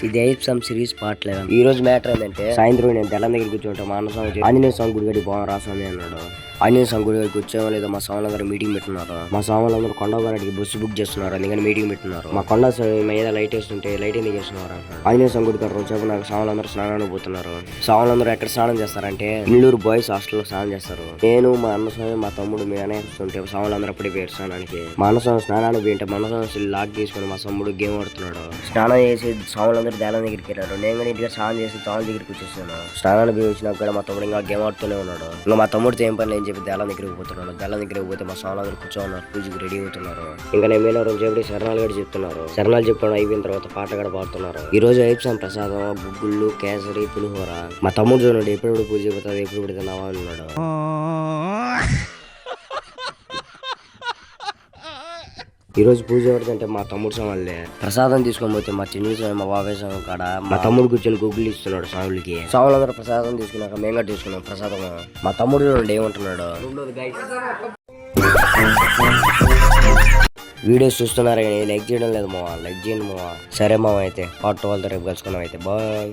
ఇది ఎయిప్సమ్ series part 11. ఈ రోజు మ్యాటర్ ఏంటంటే సాయంత్రం నేను తెల్లం దగ్గర కూర్చుంటా మా అన్న స్వామి ఆంజనేయ స్వామి గుడి గడి బాగా రాసామి అన్నాడు. ఆంజనేయ స్వామి గుడి గడికి వచ్చామో లేదో మా స్వాములందరూ మీటింగ్ పెట్టున్నారు. మా స్వాములందరూ కొండగారికి బస్సు బుక్ చేస్తున్నారు, అందుకని మీటింగ్ పెట్టినారు. మా కొండ మీద లైట్ వేస్తుంటే లైట్ ఎందుకు చేస్తున్నారు అంటారు. ఆంజనేయ స్వామి గుడి గారు వచ్చాక నాకు స్వాములందరూ స్నానానికి పోతున్నారు. స్వాములందరూ ఎక్కడ స్నానం చేస్తారంటే ఇల్లూరు బాయ్స్ హాస్టల్లో స్నానం చేస్తారు. నేను మా అన్న స్వామి మా తమ్ముడు మీ అనే వస్తుంటే స్వాములందరూ పడిపోయారు స్నానానికి. మా అన్న స్వామి స్నానానికి పోయింటే మా అన్న స్వామి లాక్ తీసుకుని మా తమ్ముడు గేమ్ ఆడుతున్నాడు. స్నానం చేసి స్వాములందరూ దేలం దగ్గరికి వెళ్ళారు. నేను కానీ ఇంటికి స్నానం చేసి తాళ్ళ దగ్గరికి వచ్చేసాను. స్నానానికి పోయి వచ్చినాక కూడా మా తమ్ముడు ఇంకా గేమ్ ఆడుతూనే ఉన్నాడు. ఇంకా మా తమ్ముడితో ఏం పని అని చెప్పి దేలం దగ్గరికి పోతున్నాడు. దేలం దగ్గరికి పోతే మా స్వాములందరూ కూర్చోన్నారు, పూజకి రెడీ అవుతున్నారు. ఇంకా నేను మీద చెప్పి శరణాలు కూడా చెప్తున్నారు. శరణాలు చెప్పడం అయిపోయిన తర్వాత పాట కూడా పాడుతున్నారు. ఈ రోజు ఎయిప్సమ్ ప్రసాదం గుగ్గుళ్ళు కేసరి పులిహోర. మా తమ్ముడు చూడండి ఎప్పుడు పూజ చెబుతుంది ఎప్పుడు పెడుతున్నావా అన్నాడు. ఈ రోజు పూజ ఎవరిదంటే మా తమ్ముడు స్వాములే. ప్రసాదం తీసుకొని పోతే మా చిన్న స్వామి మా బాబాయ్ స్వామి కాడ మా తమ్ముడు కూర్చొని గుగ్గులు ఇస్తున్నాడు స్వాములకి. స్వాములందరూ ప్రసాదం తీసుకున్నాక మేము కూడా తీసుకున్నాం ప్రసాదం. మా తమ్ముడు చూడండి ఏమంటున్నాడు. వీడియోస్ చూస్తున్నారా కానీ లైక్ చేయడం లేదు మావా. లైక్ చేయండి మావా. సరే మావా అయితే పార్ట్ 12 రేపు కలుసుకున్నాం అయితే బాయ్.